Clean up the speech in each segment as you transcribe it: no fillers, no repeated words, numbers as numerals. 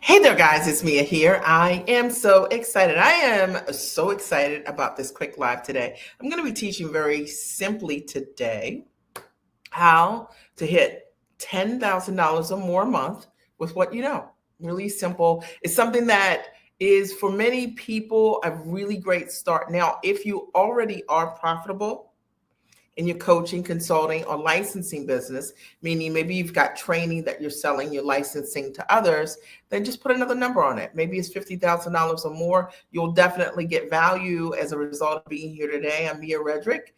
Hey there, guys, it's Mia here. I am so excited. I am so excited about this quick live today. I'm going to be teaching very simply today how to hit $10,000 or more a month with what you know. Really simple. It's something that is for many people a really great start. Now, if you already are profitable, in your coaching, consulting, or licensing business, meaning maybe you've got training that you're selling, you're licensing to others, then just put another number on it. Maybe it's $50,000 or more. You'll definitely get value as a result of being here today. I'm Mia Redrick,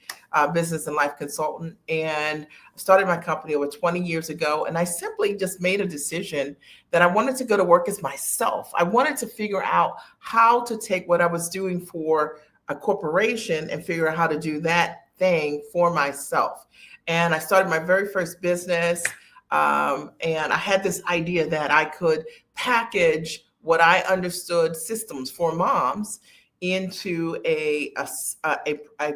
business and life consultant, and I started my company over 20 years ago. And I simply just made a decision that I wanted to go to work as myself. I wanted to figure out how to take what I was doing for a corporation and figure out how to do that thing for myself. And I started my very first business. And I had this idea that I could package what I understood systems for moms into a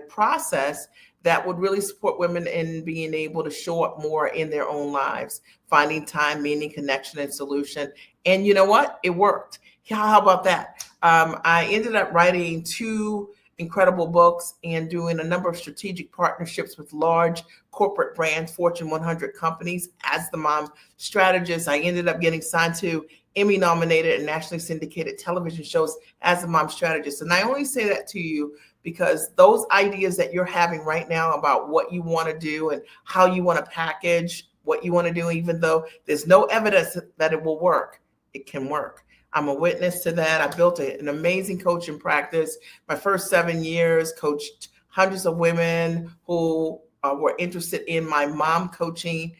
process that would really support women in being able to show up more in their own lives, finding time, meaning, connection, and solution. And you know what? It worked. How about that? I ended up writing two incredible books and doing a number of strategic partnerships with large corporate brands, Fortune 100 companies as the mom strategist. I ended up getting signed to Emmy nominated and nationally syndicated television shows as a mom strategist. And I only say that to you because those ideas that you're having right now about what you want to do and how you want to package what you want to do, even though there's no evidence that it will work, it can work. I'm a witness to that. I built an amazing coaching practice. My first 7 years, coached hundreds of women who were interested in my mom coaching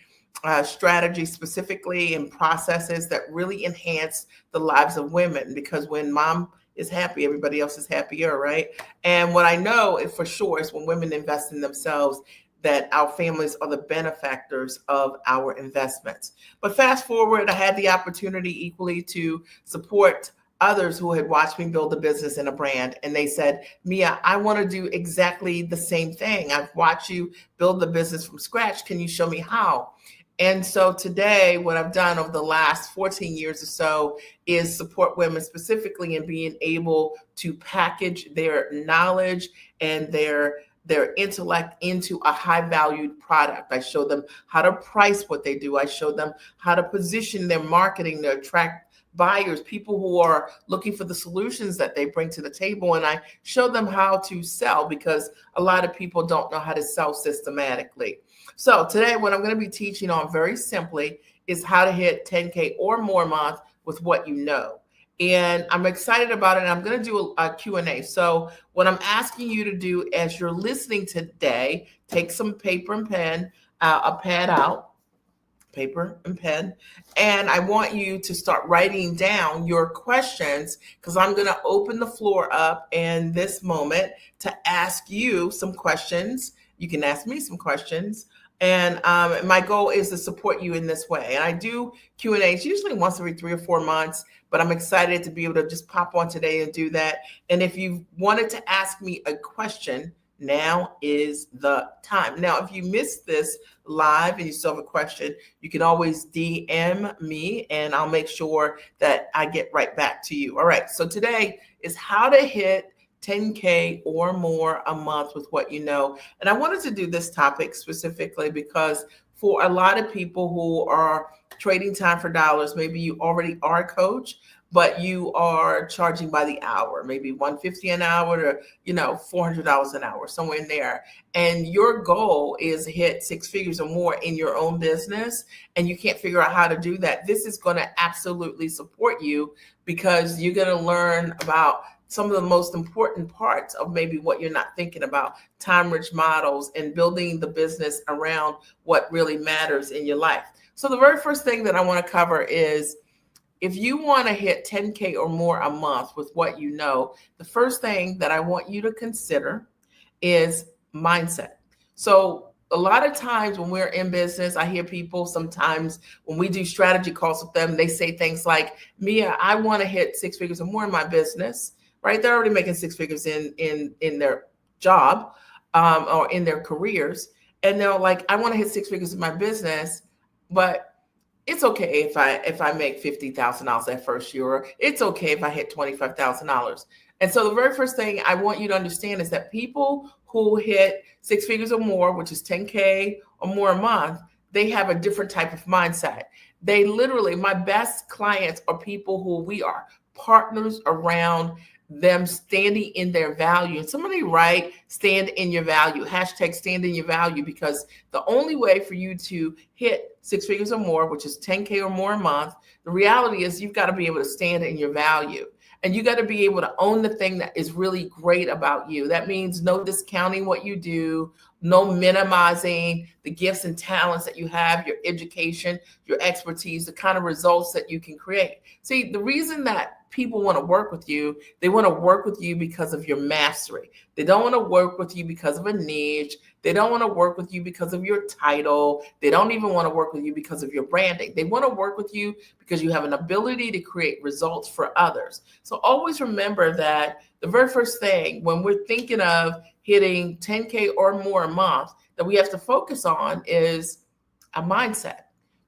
strategy, specifically in processes that really enhance the lives of women. Because when mom is happy, everybody else is happier, right? And what I know for sure is when women invest in themselves, that our families are the benefactors of our investments. But fast forward, I had the opportunity equally to support others who had watched me build a business and a brand. And they said, Mia, I want to do exactly the same thing. I've watched you build the business from scratch. Can you show me how? And so today, what I've done over the last 14 years or so is support women specifically in being able to package their knowledge and their intellect into a high valued product. I show them how to price what they do. I show them how to position their marketing to attract buyers, people who are looking for the solutions that they bring to the table. And I show them how to sell because a lot of people don't know how to sell systematically. So today, what I'm going to be teaching on very simply is how to hit 10K or more a month with what you know. And I'm excited about it. And I'm going to do a Q&A. So what I'm asking you to do as you're listening today, take some paper and pen, a pad out, paper and pen. And I want you to start writing down your questions because I'm going to open the floor up in this moment to ask you some questions. You can ask me some questions. And my goal is to support you in this way. And I do Q&As usually once every 3 or 4 months, but I'm excited to be able to just pop on today and do that. And if you wanted to ask me a question, now is the time. Now, if you missed this live and you still have a question, you can always DM me and I'll make sure that I get right back to you. All right. So today is how to hit 10K or more a month with what you know. And I wanted to do this topic specifically because for a lot of people who are trading time for dollars, maybe you already are a coach, but you are charging by the hour, maybe $150 an hour to, $400 an hour, somewhere in there. And your goal is to hit 6 figures or more in your own business. And you can't figure out how to do that. This is going to absolutely support you because you're going to learn about some of the most important parts of maybe what you're not thinking about, time-rich models and building the business around what really matters in your life. So the very first thing that I want to cover is if you want to hit 10K or more a month with what you know, the first thing that I want you to consider is mindset. So a lot of times when we're in business, I hear people sometimes when we do strategy calls with them, they say things like, Mia, I want to hit 6 figures or more in my business. Right? They're already making 6 figures in their job or in their careers. And they're like, I want to hit 6 figures in my business, but It's okay if I make $50,000 that first year, or it's okay if I hit $25,000. And so the very first thing I want you to understand is that people who hit six figures or more, which is 10K or more a month, they have a different type of mindset. They literally, my best clients are people who we are partners around them standing in their value. And somebody write stand in your value, hashtag stand in your value, because the only way for you to hit six figures or more, which is 10K or more a month, the reality is you've got to be able to stand in your value. And you got to be able to own the thing that is really great about you. That means no discounting what you do, no minimizing the gifts and talents that you have, your education, your expertise, the kind of results that you can create. See, the reason that people want to work with you, they want to work with you because of your mastery. They don't want to work with you because of a niche. They don't want to work with you because of your title. They don't even want to work with you because of your branding. They want to work with you because you have an ability to create results for others. So always remember that the very first thing when we're thinking of hitting 10K or more a month that we have to focus on is a mindset.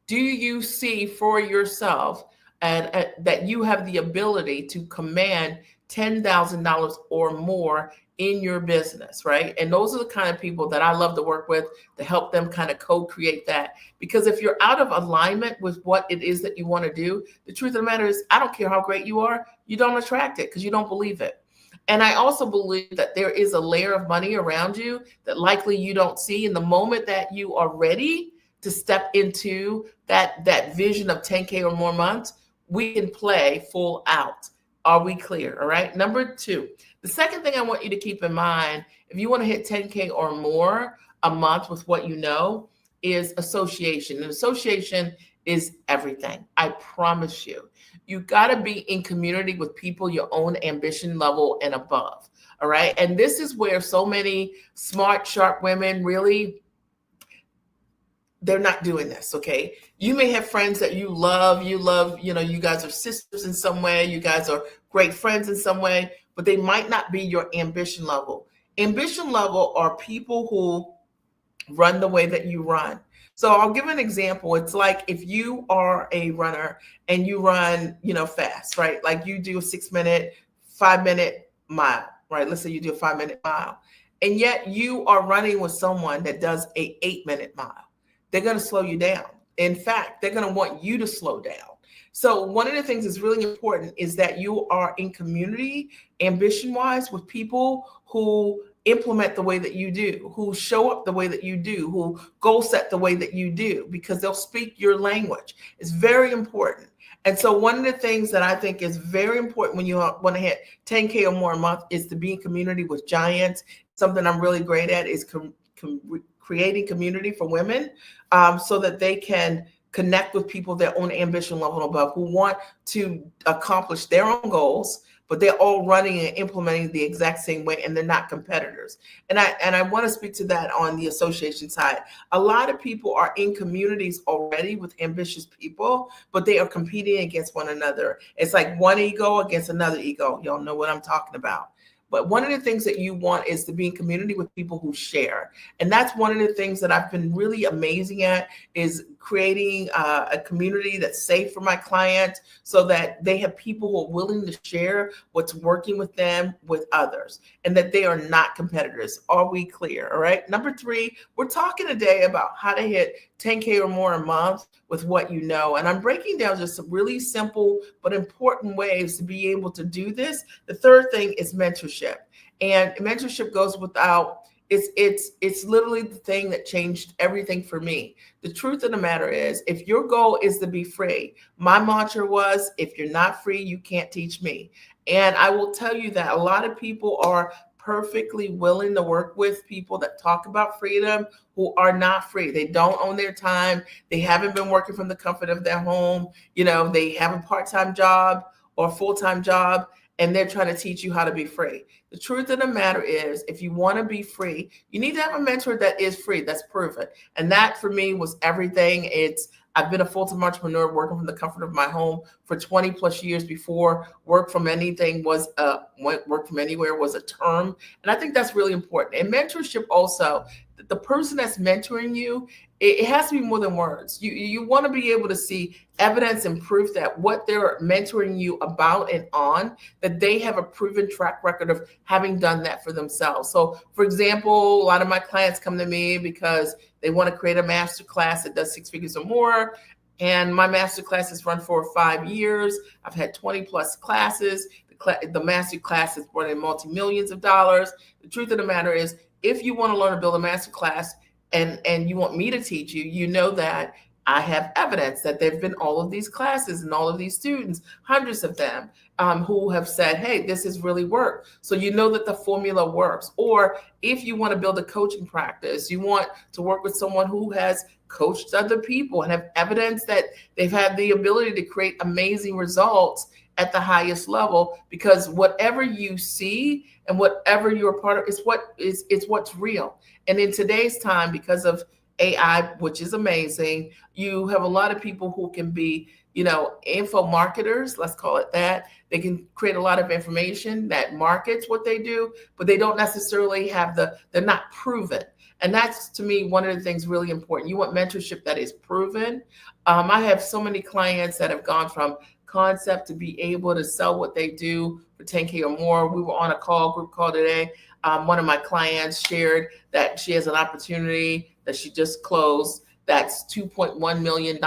Do you see for yourself and that you have the ability to command $10,000 or more in your business, right? And those are the kind of people that I love to work with to help them kind of co-create that. Because if you're out of alignment with what it is that you want to do, the truth of the matter is, I don't care how great you are, you don't attract it because you don't believe it. And I also believe that there is a layer of money around you that likely you don't see. In the moment that you are ready to step into that vision of 10K or more months, we can play full out. Are we clear? All right. Number two, the second thing I want you to keep in mind, if you want to hit 10K or more a month with what you know, is association. And association is everything. I promise you. You got to be in community with people your own ambition level and above. All right. And this is where so many smart, sharp women really, they're not doing this. Okay. You may have friends that you love, you guys are sisters in some way. You guys are great friends in some way, but they might not be your ambition level. Ambition level are people who run the way that you run. So I'll give an example. It's like if you are a runner and you run, fast, right? Like you do a 6-minute, 5-minute mile, right? Let's say you do a 5-minute mile, and yet you are running with someone that does a 8-minute mile. They're going to slow you down. In fact, they're going to want you to slow down. So one of the things that's really important is that you are in community, ambition-wise, with people who implement the way that you do, who show up the way that you do, who goal set the way that you do, because they'll speak your language. It's very important. And so one of the things that I think is very important when you want to hit 10K or more a month is to be in community with giants. Something I'm really great at is creating community for women so that they can connect with people their own ambition level above who want to accomplish their own goals, but they're all running and implementing the exact same way, and they're not competitors. And I want to speak to that on the association side. A lot of people are in communities already with ambitious people, but they are competing against one another. It's like one ego against another ego. Y'all know what I'm talking about. But one of the things that you want is to be in community with people who share. And that's one of the things that I've been really amazing at, is creating a community that's safe for my clients so that they have people who are willing to share what's working with them with others, and that they are not competitors. Are we clear? All right. Number three, we're talking today about how to hit 10K or more a month with what you know. And I'm breaking down just some really simple but important ways to be able to do this. The third thing is mentorship. And mentorship goes without, it's literally the thing that changed everything for me. The truth of the matter is, if your goal is to be free, my mantra was, if you're not free, you can't teach me. And I will tell you that a lot of people are perfectly willing to work with people that talk about freedom who are not free. They don't own their time. They haven't been working from the comfort of their home. They have a part-time job or a full-time job, and they're trying to teach you how to be free. The truth of the matter is, if you want to be free, you need to have a mentor that is free, that's proven. And that for me was everything. I've been a full-time entrepreneur working from the comfort of my home for 20 plus years before work from anywhere was a term. And I think that's really important. And mentorship also, the person that's mentoring you, it has to be more than words. You want to be able to see evidence and proof that what they're mentoring you about and on, that they have a proven track record of having done that for themselves. So for example, a lot of my clients come to me because they want to create a master class that does 6 figures or more. And my master classes run for 5 years. I've had 20 plus classes. The master class has brought in multi-millions of dollars. The truth of the matter is, if you want to learn to build a master class and you want me to teach you, you know that I have evidence that there've been all of these classes and all of these students, hundreds of them, who have said, hey, this has really worked. So you know that the formula works. Or if you want to build a coaching practice, you want to work with someone who has coached other people and have evidence that they've had the ability to create amazing results at the highest level, because whatever you see and whatever you're a part of is what's real. And in today's time, because of AI, which is amazing, you have a lot of people who can be, info marketers, let's call it that. They can create a lot of information that markets what they do, but they don't necessarily have they're not proven. And that's, to me, one of the things really important. You want mentorship that is proven. I have so many clients that have gone from concept to be able to sell what they do for 10K or more. We were on a group call today. One of my clients shared that she has an opportunity that she just closed that's $2.1 million.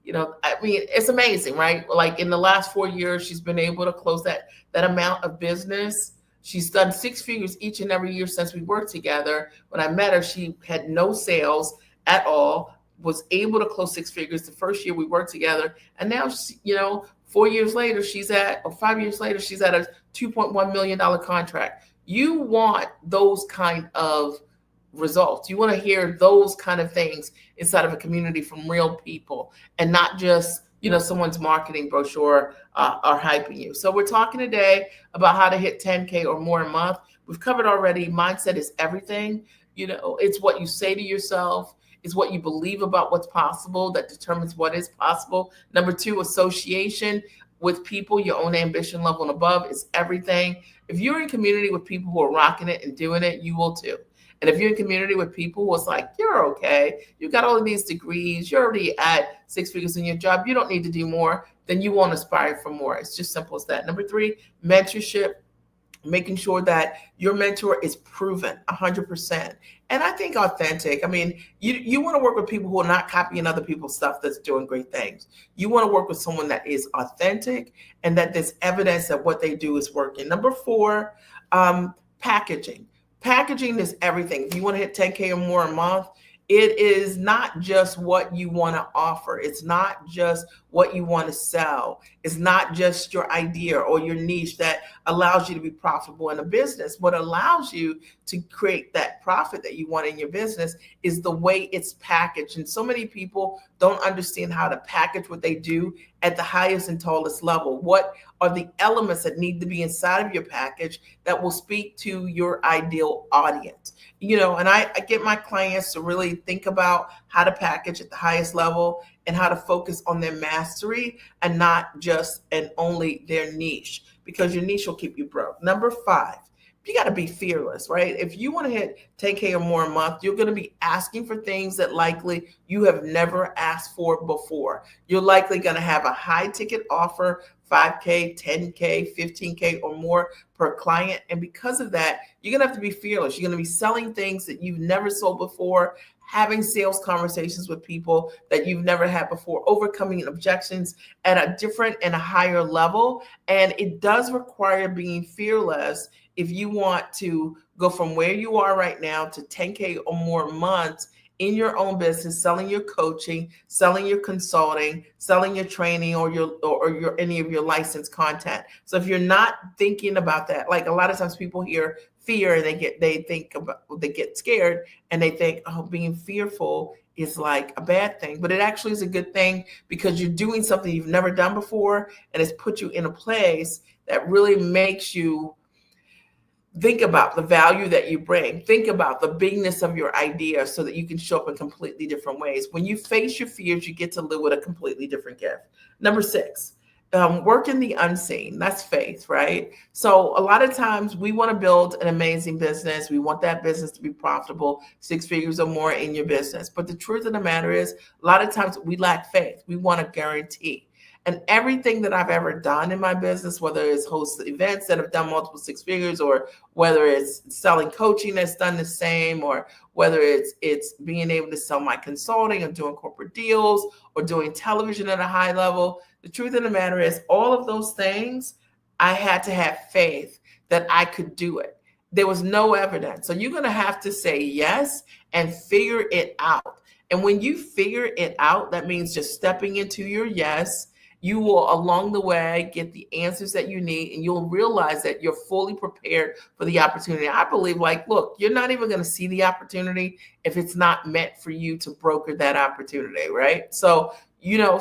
It's amazing, right? Like in the last 4 years, she's been able to close that amount of business. She's done 6 figures each and every year since we worked together. When I met her, she had no sales at all, was able to close 6 figures the first year we worked together. And now, 5 years later, she's at a $2.1 million contract. You want those kind of results. You want to hear those kind of things inside of a community from real people, and not just someone's marketing brochure are hyping you. So we're talking today about how to hit 10K or more a month. We've covered already. Mindset is everything. It's what you say to yourself. It's what you believe about what's possible that determines what is possible. Number 2, association with people, your own ambition level and above is everything. If you're in community with people who are rocking it and doing it, you will too. And if you're in community with people who it's like, you're okay, you got all of these degrees, you're already at 6 figures in your job, you don't need to do more, then you won't aspire for more. It's just simple as that. Number 3, mentorship, making sure that your mentor is proven 100%. And I think authentic. You want to work with people who are not copying other people's stuff that's doing great things. You want to work with someone that is authentic and that there's evidence that what they do is working. Number 4, packaging. Packaging is everything. If you want to hit 10K or more a month, it is not just what you want to offer. It's not just what you want to sell. It's not just your idea or your niche that allows you to be profitable in a business. What allows you to create that profit that you want in your business is the way it's packaged. And so many people don't understand how to package what they do at the highest and tallest level. What are the elements that need to be inside of your package that will speak to your ideal audience? And I get my clients to really think about how to package at the highest level and how to focus on their mastery and not just and only their niche, because your niche will keep you broke. Number 5, you got to be fearless, right? If you want to hit 10K or more a month, you're going to be asking for things that likely you have never asked for before. You're likely going to have a high ticket offer, 5K, 10K, 15K or more per client. And because of that, you're going to have to be fearless. You're going to be selling things that you've never sold before, having sales conversations with people that you've never had before, overcoming objections at a different and a higher level. And it does require being fearless if you want to go from where you are right now to 10K or more months in your own business, selling your coaching, selling your consulting, selling your training, or your any of your licensed content. So if you're not thinking about that, like a lot of times people hear fear and they get scared and they think, oh, being fearful is like a bad thing, but it actually is a good thing, because you're doing something you've never done before, and it's put you in a place that really makes you think about the value that you bring. Think about the bigness of your idea so that you can show up in completely different ways. When you face your fears, you get to live with a completely different gift. Number 6, work in the unseen. That's faith, right? So a lot of times we want to build an amazing business. We want that business to be profitable, 6 figures or more in your business. But the truth of the matter is, a lot of times we lack faith. We want a guarantee. And everything that I've ever done in my business, whether it's host events that have done multiple 6 figures, or whether it's selling coaching that's done the same, or whether it's being able to sell my consulting or doing corporate deals or doing television at a high level, the truth of the matter is all of those things, I had to have faith that I could do it. There was no evidence. So you're going to have to say yes and figure it out. And when you figure it out, that means just stepping into your yes. You will, along the way, get the answers that you need, and you'll realize that you're fully prepared for the opportunity. I believe, like, look, you're not even going to see the opportunity if it's not meant for you to broker that opportunity, right? So,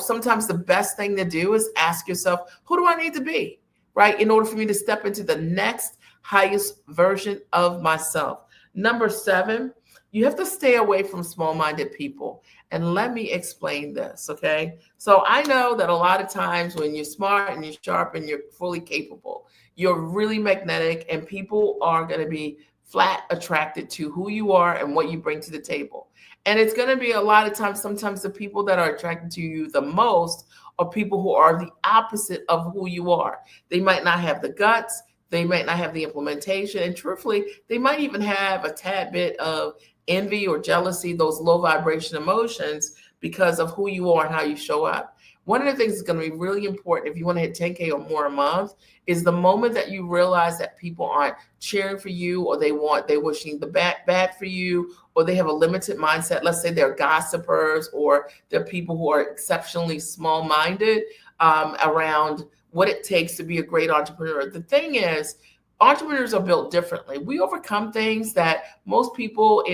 sometimes the best thing to do is ask yourself, who do I need to be, right, in order for me to step into the next highest version of myself? Number 7, you have to stay away from small-minded people. And let me explain this, okay? So I know that a lot of times when you're smart and you're sharp and you're fully capable, you're really magnetic, and people are going to be flat attracted to who you are and what you bring to the table. And it's going to be a lot of times, sometimes the people that are attracted to you the most are people who are the opposite of who you are. They might not have the guts. They might not have the implementation. And truthfully, they might even have a tad bit of envy or jealousy, those low vibration emotions, because of who you are and how you show up. One of the things that's going to be really important if you want to hit 10K or more a month is the moment that you realize that people aren't cheering for you, or they're wishing the bad for you, or they have a limited mindset. Let's say they're gossipers, or they're people who are exceptionally small-minded around what it takes to be a great entrepreneur. The thing is, entrepreneurs are built differently. We overcome things that most people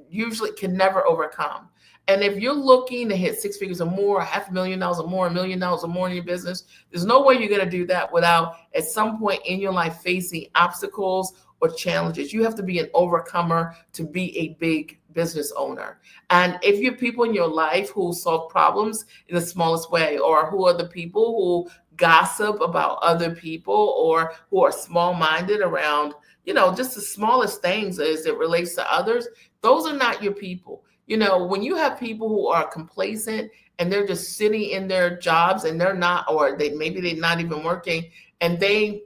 usually can never overcome. And if you're looking to hit 6 figures or more, $500,000 or more, $1 million or more in your business, there's no way you're going to do that without at some point in your life facing obstacles or challenges. You have to be an overcomer to be a big business owner. And if you have people in your life who solve problems in the smallest way, or who are the people who gossip about other people, or who are small-minded around, just the smallest things as it relates to others, those are not your people. When you have people who are complacent and they're just sitting in their jobs and they're not, or maybe they're not even working, and they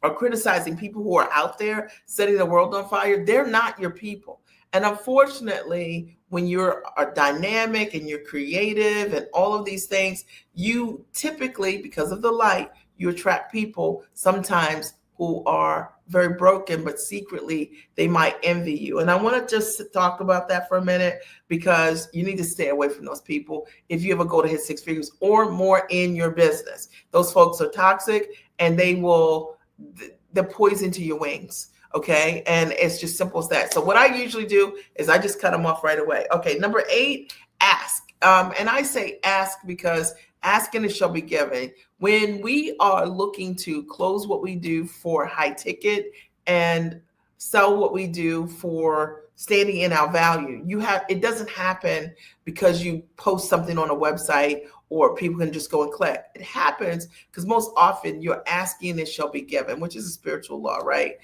are criticizing people who are out there setting the world on fire, they're not your people. And unfortunately, when you're dynamic and you're creative and all of these things, you typically, because of the light, you attract people sometimes who are very broken, but secretly they might envy you. And I want to just talk about that for a minute, because you need to stay away from those people if you ever go to hit 6 figures or more in your business. Those folks are toxic, and they're poison to your wings. Okay. And it's just simple as that. So what I usually do is I just cut them off right away. Okay. Number 8, ask. And I say ask because asking it shall be given. When we are looking to close what we do for high ticket and sell what we do for standing in our value, it doesn't happen because you post something on a website or people can just go and click. It happens because most often you're asking, it shall be given, which is a spiritual law, right?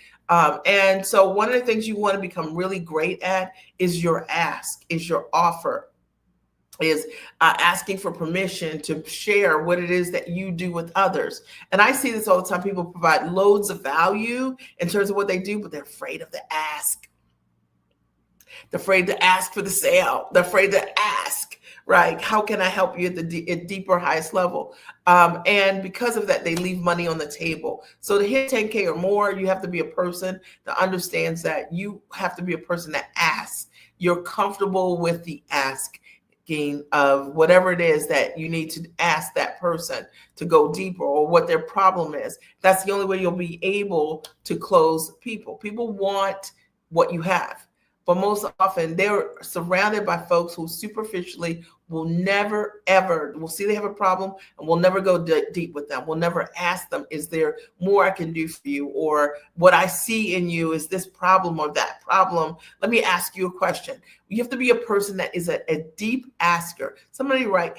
And so one of the things you want to become really great at is your ask, is your offer, is asking for permission to share what it is that you do with others. And I see this all the time. People provide loads of value in terms of what they do, but they're afraid of the ask. They're afraid to ask for the sale. They're afraid to ask, right? How can I help you at the deeper, highest level? And because of that, they leave money on the table. So to hit 10K or more, you have to be a person that understands that you have to be a person that asks. You're comfortable with the asking of whatever it is that you need to ask that person to go deeper, or what their problem is. That's the only way you'll be able to close people. People want what you have. But most often they're surrounded by folks who superficially will never, ever, will see they have a problem and will never go deep with them. We'll never ask them, is there more I can do for you? Or what I see in you is this problem or that problem. Let me ask you a question. You have to be a person that is a deep asker. Somebody write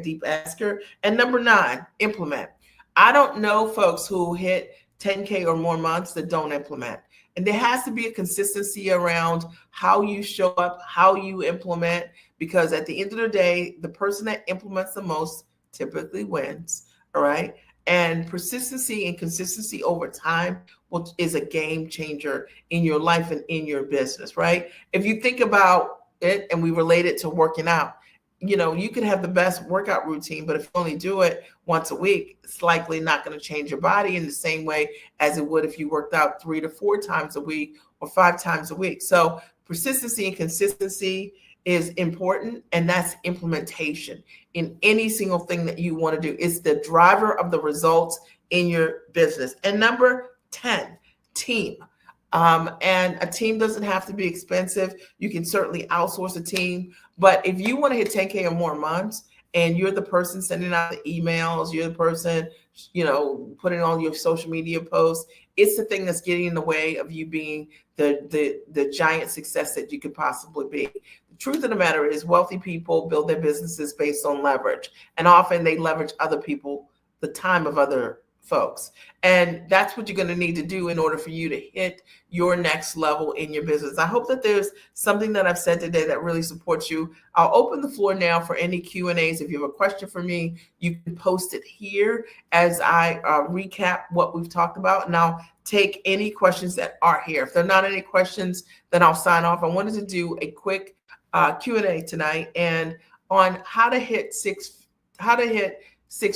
#deep asker. And number 9, implement. I don't know folks who hit 10K or more months that don't implement. And there has to be a consistency around how you show up, how you implement, because at the end of the day, the person that implements the most typically wins. All right. And persistency and consistency over time is a game changer in your life and in your business, right? If you think about it and we relate it to working out, you can have the best workout routine, but if you only do it once a week, it's likely not going to change your body in the same way as it would if you worked out 3 to 4 times a week or 5 times a week. So persistency and consistency is important, and that's implementation in any single thing that you want to do. It's the driver of the results in your business. And number 10, team. And a team doesn't have to be expensive. You can certainly outsource a team. But if you want to hit 10K or more months and you're the person sending out the emails, you're the person, putting on your social media posts, it's the thing that's getting in the way of you being the giant success that you could possibly be. The truth of the matter is wealthy people build their businesses based on leverage. And often they leverage other people, the time of other folks. And that's what you're going to need to do in order for you to hit your next level in your business. I hope that there's something that I've said today that really supports you. I'll open the floor now for any Q&As. If you have a question for me, you can post it here as I recap what we've talked about, and I'll take any questions that are here. If there are not any questions, then I'll sign off. I wanted to do a quick Q&A tonight and on how to hit six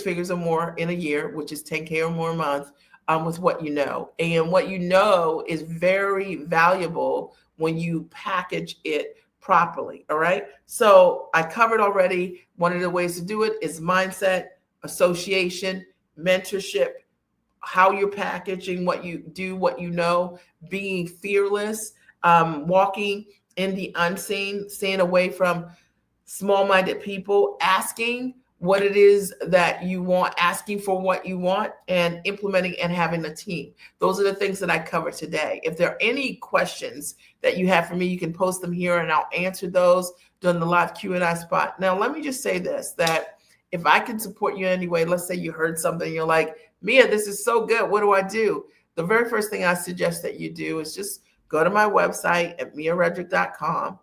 figures or more in a year, which is 10K or more a month, with what you know. And what you know is very valuable when you package it properly. All right. So I covered already. One of the ways to do it is mindset, association, mentorship, how you're packaging what you do, what you know, being fearless, walking in the unseen, staying away from small-minded people, asking what it is that you want, asking for what you want, and implementing and having a team. Those are the things that I covered today. If there are any questions that you have for me, you can post them here and I'll answer those during the live Q&A spot. Now, let me just say this, that if I can support you in any way, let's say you heard something, you're like, Mia, this is so good. What do I do? The very first thing I suggest that you do is just go to my website at miaredrick.com.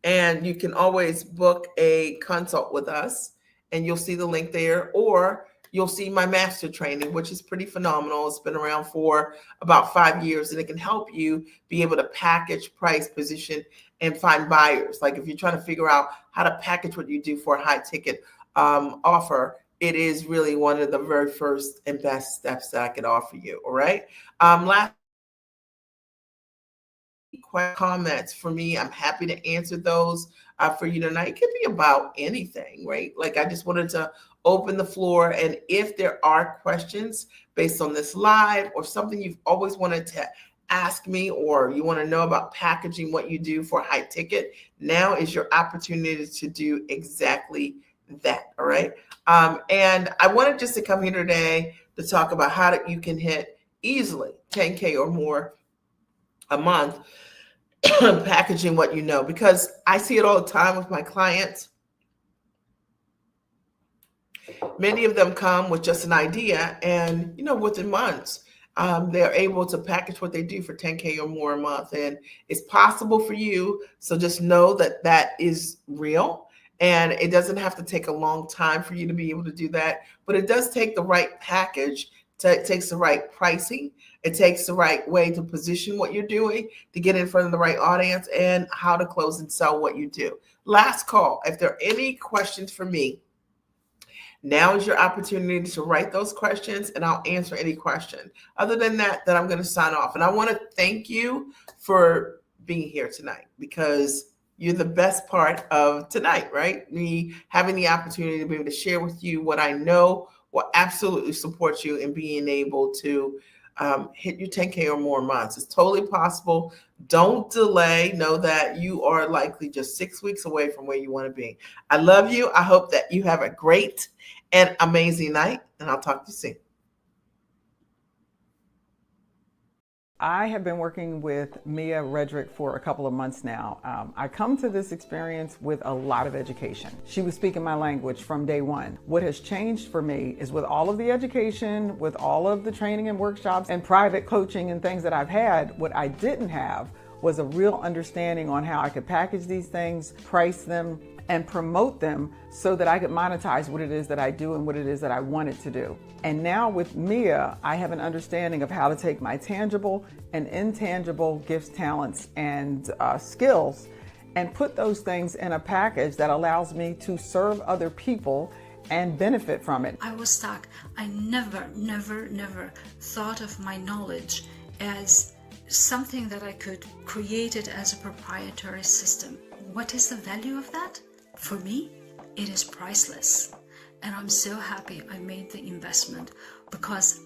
And you can always book a consult with us and you'll see the link there, or you'll see my master training, which is pretty phenomenal. It's been around for about 5 years and it can help you be able to package, price, position, and find buyers. Like if you're trying to figure out how to package what you do for a high ticket offer, it is really one of the very first and best steps that I could offer you. All right. Last comments for me, I'm happy to answer those for you tonight. It could be about anything, right? Like I just wanted to open the floor, and if there are questions based on this live or something you've always wanted to ask me, or you want to know about packaging what you do for high ticket, now is your opportunity to do exactly that. All right. And I wanted just to come here today to talk about how you can hit easily 10K or more a month packaging what you know, because I see it all the time with my clients. Many of them come with just an idea, and within months they're able to package what they do for 10K or more a month, and it's possible for you. So just know that that is real, and it doesn't have to take a long time for you to be able to do that, but it does take the right package. It takes the right pricing. It takes the right way to position what you're doing to get in front of the right audience, and how to close and sell what you do. Last call. If there are any questions for me, now is your opportunity to write those questions and I'll answer any question. Other than that, then I'm going to sign off. And I want to thank you for being here tonight, because you're the best part of tonight, right? Me having the opportunity to be able to share with you what I know will absolutely support you in being able to hit your 10K or more months. It's totally possible. Don't delay. Know that you are likely just 6 weeks away from where you want to be. I love you. I hope that you have a great and amazing night, and I'll talk to you soon. I have been working with Mia Redrick for a couple of months now. I come to this experience with a lot of education. She was speaking my language from day one. What has changed for me is with all of the education, with all of the training and workshops and private coaching and things that I've had, what I didn't have was a real understanding on how I could package these things, price them, and promote them so that I could monetize what it is that I do and what it is that I wanted to do. And now with Mia, I have an understanding of how to take my tangible and intangible gifts, talents, and skills and put those things in a package that allows me to serve other people and benefit from it. I was stuck. I never thought of my knowledge as something that I could create it as a proprietary system. What is the value of that? For me, it is priceless. And I'm so happy I made the investment because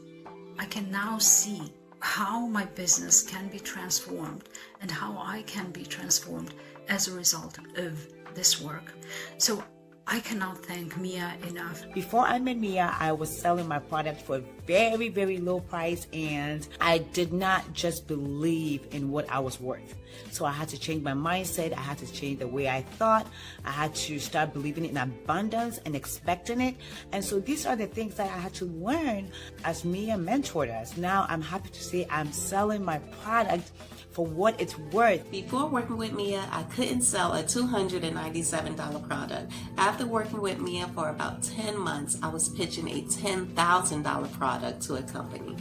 I can now see how my business can be transformed and how I can be transformed as a result of this work. So I cannot thank Mia enough. Before I met Mia, I was selling my product for a very, very low price, and I did not just believe in what I was worth. So I had to change my mindset. I had to change the way I thought. I had to start believing in abundance and expecting it. And so these are the things that I had to learn as Mia mentored us. Now I'm happy to say I'm selling my product for what it's worth. Before working with Mia, I couldn't sell a $297 product. After working with Mia for about 10 months, I was pitching a $10,000 product to a company.